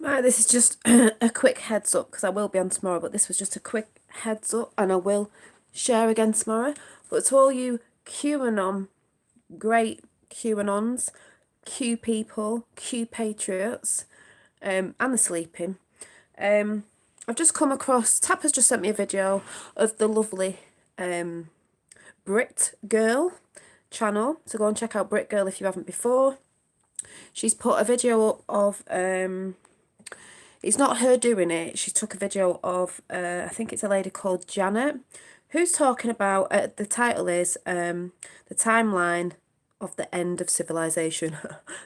Right, this is just a quick heads up because I will be on tomorrow, but this was just a quick heads up and I will share again tomorrow. But to all you QAnon, great QAnons, Q people, Q patriots, and the sleeping, um, I've just come across, Tapper's just sent me a video of the lovely Brit Girl channel. So go and check out Brit Girl if you haven't before. She's put a video up of it's not her doing it. She took a video of, I think it's a lady called Janet, who's talking about, the title is the timeline of the end of civilization,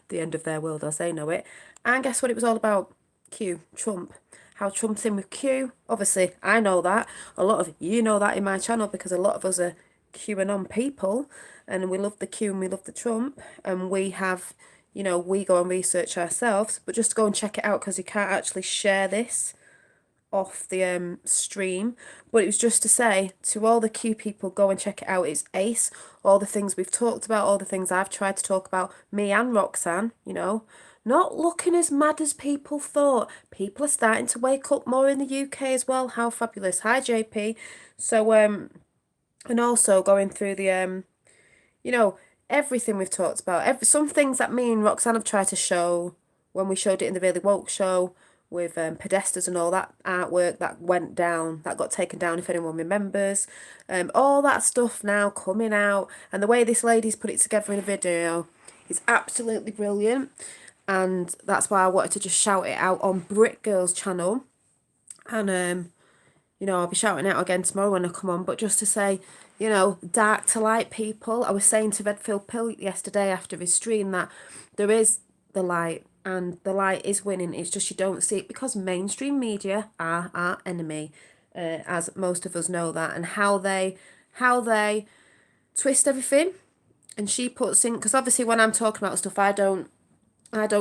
the end of their world as they know it. And guess what it was all about? Q, Trump. How Trump's in with Q. Obviously, I know that. A lot of you know that in my channel because a lot of us are QAnon people and we love the Q and we love the Trump and we have, we go and research ourselves, but just go and check it out because you can't actually share this off the stream. But it was just to say to all the Q people, go and check it out. It's ace. All the things we've talked about, all the things I've tried to talk about, me and Roxanne, not looking as mad as people thought. People are starting to wake up more in the UK as well. How fabulous. Hi JP. So and also going through the you know, everything we've talked about. Some things that me and Roxanne have tried to show when we showed it in the Really Woke show with pedestals and all that artwork that went down, that got taken down, if anyone remembers. All that stuff now coming out, and the way this lady's put it together in a video is absolutely brilliant. And that's why I wanted to just shout it out on Brit Girl's channel. And I'll be shouting out again tomorrow when I come on, but just to say, dark to light people. I was saying to Redfield Pill yesterday after his stream that there is the light and the light is winning. It's just you don't see it because mainstream media are our enemy, as most of us know that, and how they twist everything. And she puts in, because obviously when I'm talking about stuff, I don't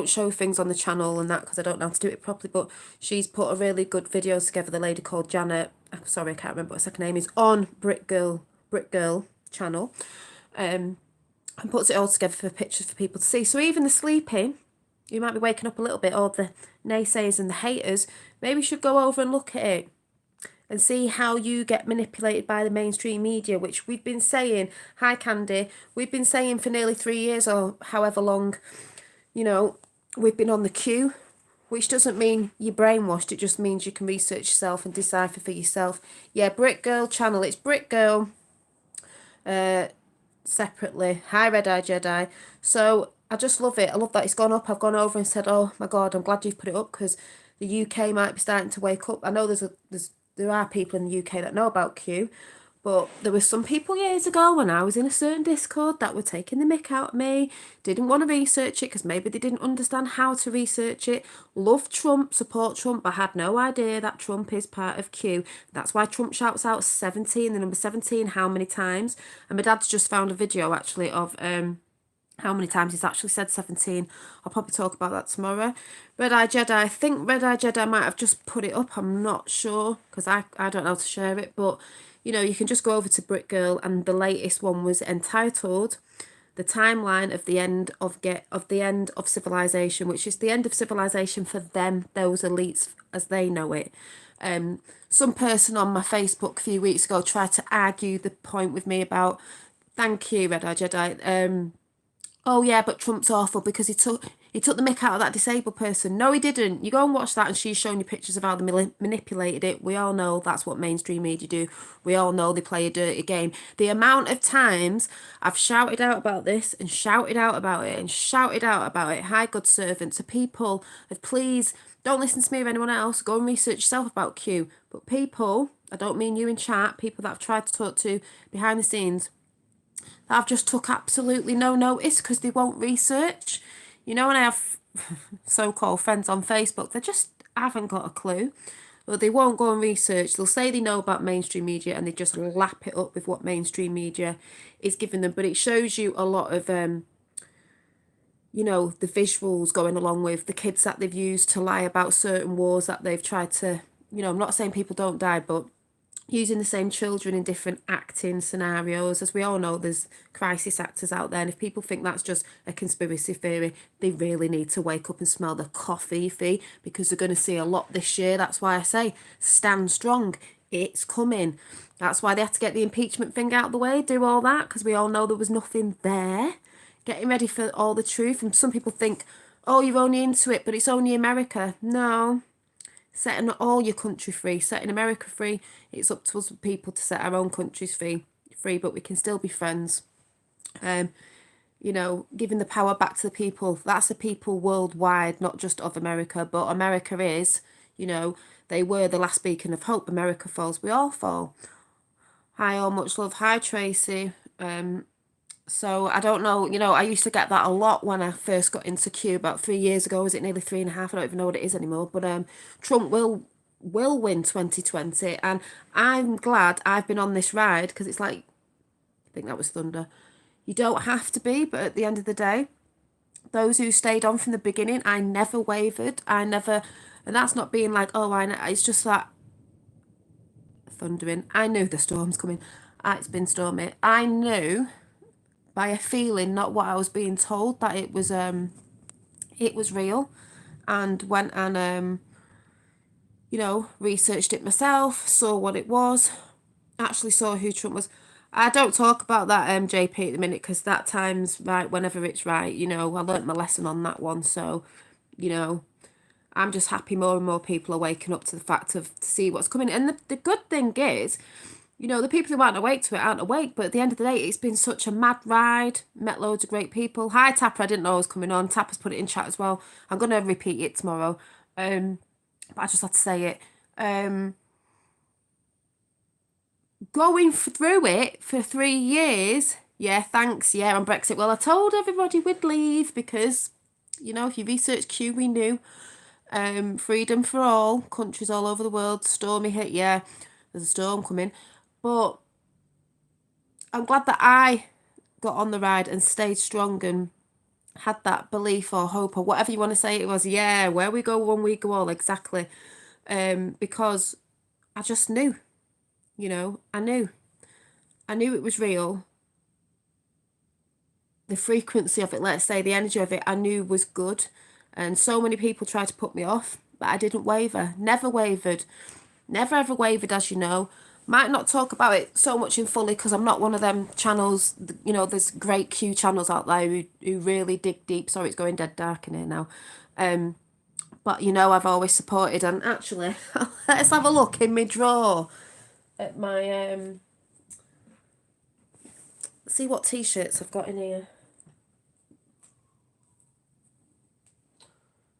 show things on the channel and that because I don't know how to do it properly, but she's put a really good video together. The lady called Janet, sorry, I can't remember what her second name is, on Brit Girl channel, and puts it all together for pictures for people to see. So even the sleeping, you might be waking up a little bit, or the naysayers and the haters, maybe you should go over and look at it and see how you get manipulated by the mainstream media, which we've been saying, hi Candy, we've been saying for nearly 3 years or however long, we've been on the queue, which doesn't mean you're brainwashed. It just means you can research yourself and decipher for yourself. Yeah, Brit Girl channel. It's Brit Girl separately. Hi, Red Eye Jedi. So I just love it. I love that it's gone up. I've gone over and said, oh my God, I'm glad you've put it up because the UK might be starting to wake up. I know there are people in the UK that know about Q, but there were some people years ago when I was in a certain Discord that were taking the mick out of me, didn't want to research it because maybe they didn't understand how to research it. Love Trump, support Trump, but had no idea that Trump is part of Q. That's why Trump shouts out 17, the number 17, how many times. And my dad's just found a video actually of how many times he's actually said 17. I'll probably talk about that tomorrow. Red Eye Jedi, I think Red Eye Jedi might have just put it up. I'm not sure because I don't know how to share it, but you can just go over to Brit Girl, and the latest one was entitled "The Timeline of the End of Civilization," which is the end of civilization for them, those elites as they know it. Some person on my Facebook a few weeks ago tried to argue the point with me about, thank you, Red Eye Jedi. Oh yeah, but Trump's awful because he took the mick out of that disabled person. No, he didn't. You go and watch that, and she's showing you pictures of how they manipulated it. We all know that's what mainstream media do. We all know they play a dirty game. The amount of times I've shouted out about this and shouted out about it and shouted out about it. Hi, good servant, to people of please don't listen to me or anyone else. Go and research yourself about Q. But people, I don't mean you in chat, people that I've tried to talk to behind the scenes, that I've just took absolutely no notice because they won't research. And I have so-called friends on Facebook, they just haven't got a clue. But they won't go and research. They'll say they know about mainstream media and they just lap it up with what mainstream media is giving them. But it shows you a lot of, the visuals going along with the kids that they've used to lie about certain wars that they've tried to, I'm not saying people don't die, but using the same children in different acting scenarios. As we all know, there's crisis actors out there, and if people think that's just a conspiracy theory, they really need to wake up and smell the coffee, because they're going to see a lot this year. That's why I say stand strong. It's coming. That's why they had to get the impeachment thing out of the way, do all that, because we all know there was nothing there. Getting ready for all the truth. And some people think, oh, you're only into it, but it's only America. No, setting all your country free, setting America free. It's up to us people to set our own countries free, but we can still be friends. You know, giving the power back to the people. That's the people worldwide, not just of America, but America is, you know, they were the last beacon of hope. America falls, we all fall. Hi, all, much love. Hi, Tracy. So I don't know, you know, I used to get that a lot when I first got into Q about 3 years ago. Was it nearly 3.5? I don't even know what it is anymore. But Trump will win 2020, and I'm glad I've been on this ride, because it's like, I think that was thunder. You don't have to be, but at the end of the day, those who stayed on from the beginning, I never wavered. And that's not being like, oh, I know. It's just that thundering. I knew the storm's coming. It's been stormy. I knew by a feeling, not what I was being told, that it was real, and went and you know, researched it myself, saw what it was, actually saw who Trump was. I don't talk about that JP at the minute, because that time's right whenever it's right. You know, I learnt my lesson on that one. So, you know, I'm just happy more and more people are waking up to the fact of to see what's coming. And the good thing is, you know, the people who aren't awake to it aren't awake, but at the end of the day, it's been such a mad ride. Met loads of great people. Hi, Tapper, I didn't know I was coming on. Tapper's put it in chat as well. I'm going to repeat it tomorrow. But I just had to say it. Going through it for 3 years, yeah, thanks, yeah, on Brexit. Well, I told everybody we'd leave because, you know, if you research Q, we knew. Freedom for all, countries all over the world, stormy hit, yeah, there's a storm coming. But I'm glad that I got on the ride and stayed strong and had that belief or hope or whatever you want to say it was. Yeah, where we go one, we go all, exactly. Because I just knew, you know, I knew it was real. The frequency of it, let's say, the energy of it, I knew was good. And so many people tried to put me off, but I didn't waver, never wavered, never ever wavered, as you know. Might not talk about it so much in fully because I'm not one of them channels, you know, there's great Q channels out there who really dig deep. Sorry, it's going dead dark in here now. But, you know, I've always supported. And actually, let's have a look in my drawer at my, see what T-shirts I've got in here.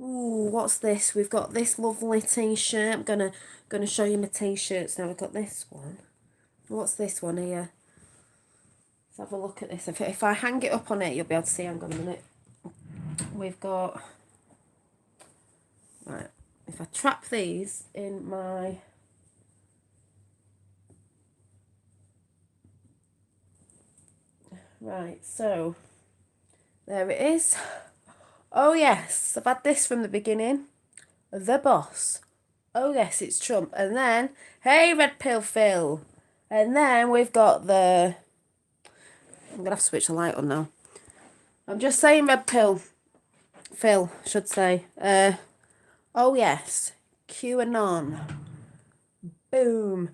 Ooh, what's this? We've got this lovely T-shirt. I'm gonna show you my T-shirts now. We've got this one. What's this one here? Let's have a look at this. If I hang it up on it, you'll be able to see. Hang on a minute. We've got... Right. If I trap these in my... Right, so... There it is. Oh, yes. I've had this from the beginning. The boss. Oh, yes, it's Trump. And then, hey, Red Pill Phil. And then we've got the... I'm going to have to switch the light on now. I'm just saying Red Pill Phil, should say. Oh, yes. QAnon. Boom.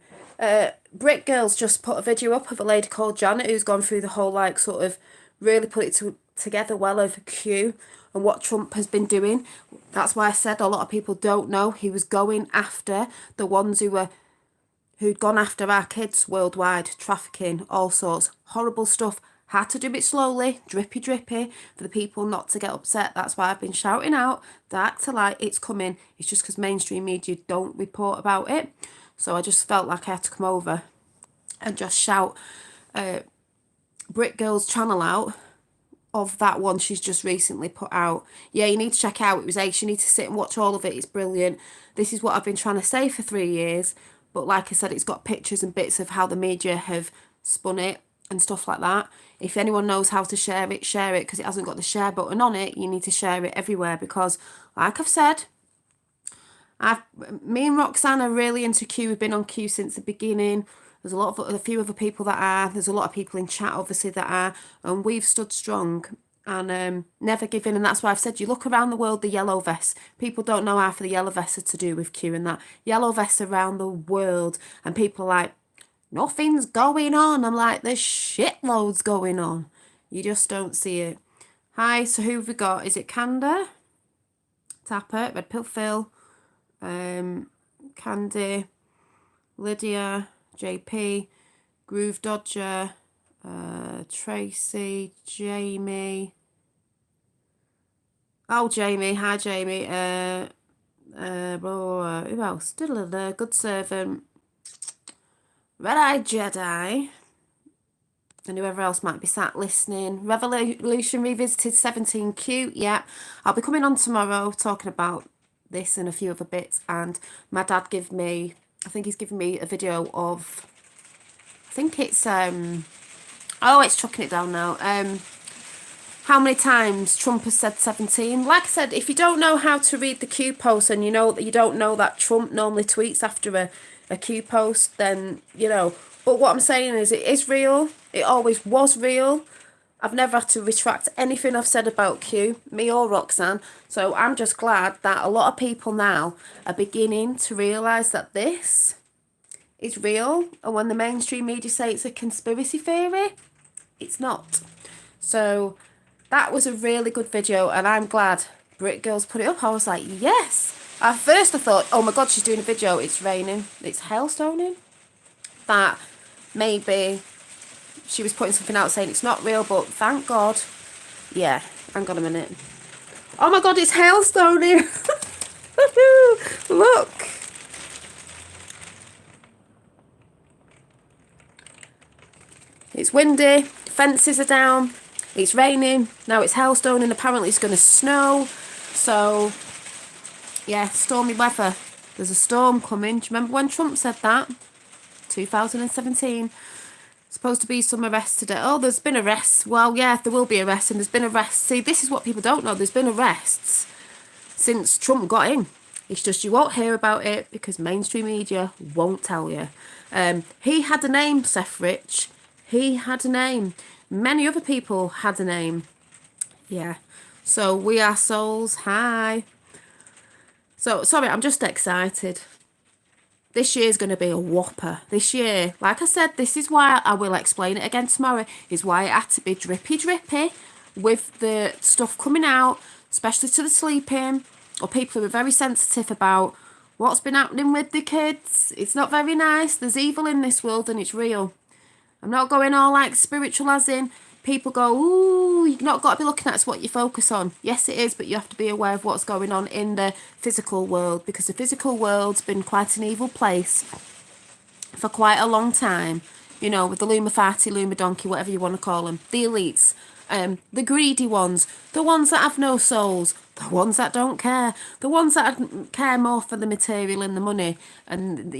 Brick Girls just put a video up of a lady called Janet who's gone through the whole, like, sort of really put it together well over Q and what Trump has been doing. That's why I said a lot of people don't know he was going after the ones who'd gone after our kids worldwide, trafficking, all sorts, horrible stuff. Had to do it slowly, drippy, for the people not to get upset. That's why I've been shouting out that to light, it's coming. It's just because mainstream media don't report about it. So I just felt like I had to come over and just shout Brick Girl's channel out of that one she's just recently put out. Yeah, you need to check out. It was ace. You need to sit and watch all of it. It's brilliant. This is what I've been trying to say for 3 years. But like I said, it's got pictures and bits of how the media have spun it and stuff like that. If anyone knows how to share it, because it hasn't got the share button on it. You need to share it everywhere because, like I've said, Me and Roxanne are really into Q. We've been on Q since the beginning. There's a few other people that are. There's a lot of people in chat, obviously, that are. And we've stood strong and never given. And that's why I've said, you look around the world, the yellow vests. People don't know half of the yellow vests are to do with Q and that. Yellow vests around the world. And people are like, nothing's going on. I'm like, there's shitloads going on. You just don't see it. Hi, so who have we got? Is it Canda? Tapper, Red Pill Phil, Candy, Lydia, JP, Groove Dodger, Tracy, Jamie. Oh, Jamie. Hi, Jamie. Who else? Good Servant, Red-Eyed Jedi, and whoever else might be sat listening. Revolution Revisited 17Q. Yeah, I'll be coming on tomorrow talking about this and a few other bits. And my dad I think he's given me a video of, I think it's it's chucking it down now. How many times Trump has said 17. Like I said, if you don't know how to read the Q post and you don't know that Trump normally tweets after a Q post, then, But what I'm saying is it is real. It always was real. I've never had to retract anything I've said about Q, me or Roxanne. So I'm just glad that a lot of people now are beginning to realise that this is real. And when the mainstream media say it's a conspiracy theory, it's not. So that was a really good video, and I'm glad Brit Girls put it up. I was like, yes. At first I thought, oh my God, she's doing a video. It's raining. It's hailstoning. That maybe she was putting something out saying it's not real, but thank God. Yeah, hang on a minute. Oh my God, it's hailstoning. Look. It's windy. Fences are down. It's raining. Now it's hailstoning. Apparently it's going to snow. So, yeah, stormy weather. There's a storm coming. Do you remember when Trump said that? 2017. Supposed to be some arrests today. Oh, there's been arrests. Well, yeah, there will be arrests, and there's been arrests. See, this is what people don't know. There's been arrests since Trump got in. It's just you won't hear about it because mainstream media won't tell you. He had a name, Seth Rich. He had a name. Many other people had a name. Yeah. So we are souls. Hi. So, sorry, I'm just excited. This year's going to be a whopper. This year, like I said, this is why I will explain it again tomorrow, is why it had to be drippy with the stuff coming out, especially to the sleeping, or people who are very sensitive about what's been happening with the kids. It's not very nice. There's evil in this world and it's real. I'm not going all like spiritual as in people go, ooh, you've not got to be looking at what you focus on. Yes, it is, but you have to be aware of what's going on in the physical world, because the physical world's been quite an evil place for quite a long time. With the Lumafati, Lumadonkey, whatever you want to call them, the elites, the greedy ones, the ones that have no souls, the ones that don't care, the ones that care more for the material and the money, and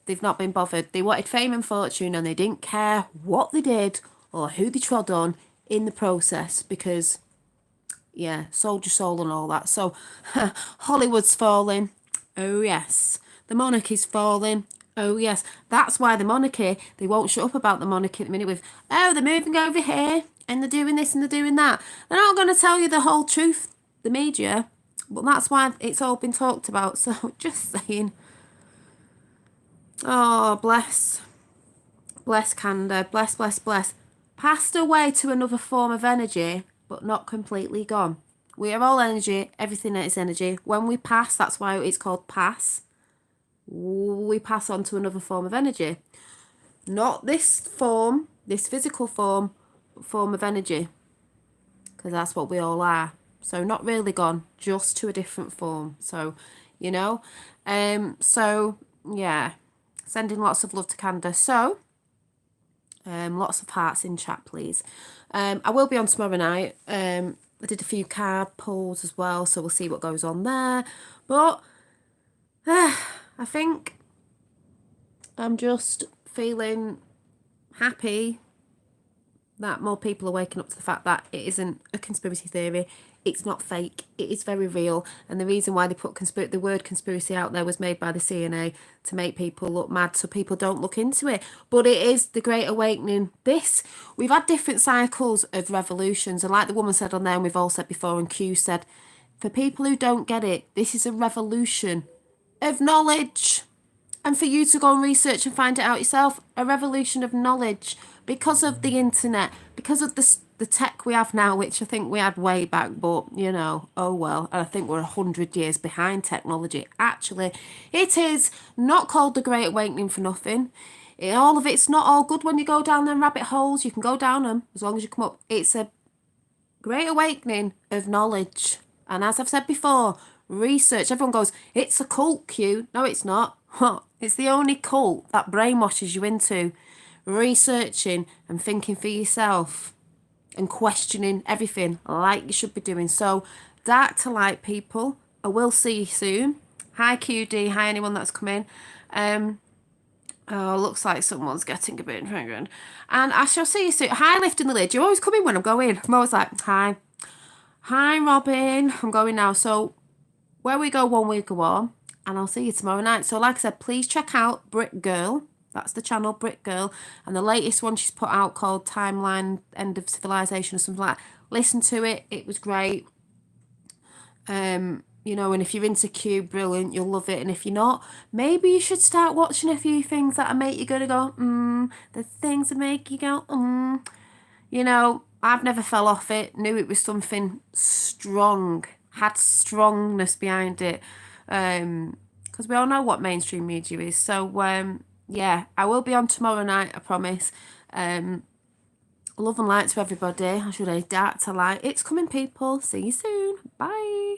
they've not been bothered. They wanted fame and fortune and they didn't care what they did or who they trod on in the process because, yeah, soldier soul and all that. So, Hollywood's falling. Oh, yes. The monarchy's falling. Oh, yes. That's why the monarchy, they won't shut up about the monarchy at the minute with, oh, they're moving over here and they're doing this and they're doing that. They're not going to tell you the whole truth, the media, but that's why it's all been talked about. So, just saying. Oh, bless. Bless Canda. Bless, bless, bless. Passed away to another form of energy, but not completely gone. We are all energy. Everything is energy. When we pass, that's why it's called pass. We pass on to another form of energy. Not this form, this physical form, but form of energy. Because that's what we all are. So not really gone, just to a different form. So, So, yeah. Sending lots of love to Canda. So, lots of hearts in chat, please. I will be on tomorrow night. I did a few card pulls as well, so we'll see what goes on there. But I think I'm just feeling happy that more people are waking up to the fact that it isn't a conspiracy theory. It's not fake. It is very real. And the reason why they put the word conspiracy out there was made by the CNA to make people look mad, so people don't look into it. But it is the Great Awakening. We've had different cycles of revolutions. And like the woman said on there, and we've all said before, and Q said, for people who don't get it, this is a revolution of knowledge. And for you to go and research and find it out yourself, a revolution of knowledge because of the internet, because of the tech we have now, which I think we had way back, but you know, oh well. And I think we're 100 years behind technology. Actually, it is not called the Great Awakening for nothing. All of it's not all good when you go down them rabbit holes. You can go down them as long as you come up. It's a Great Awakening of knowledge. And as I've said before, research. Everyone goes, it's a cult, Q. No, it's not. It's the only cult that brainwashes you into researching and thinking for yourself and questioning everything like you should be doing. So, dark to light, people. I will see you soon. Hi, QD. Hi, anyone that's come in. Oh, looks like someone's getting a bit triggered. And I shall see you soon. Hi, lifting the lid. You always come in when I'm going. I'm always like, hi. Hi, Robin. I'm going now. So, where we go one, we go on. And I'll see you tomorrow night. So, like I said, please check out Brick Girl. That's the channel, Brick Girl. And the latest one she's put out called Timeline End of Civilization or something like that. Listen to it. It was great. You know, and if you're into Q, brilliant, you'll love it. And if you're not, maybe you should start watching a few things that make you gonna go, the things that make you go, You know, I've never fell off it. Knew it was something strong, had strongness behind it. Because we all know what mainstream media is. So, yeah, I will be on tomorrow night, I promise. Love and light to everybody. I should say dark to light. It's coming, people. See you soon. Bye.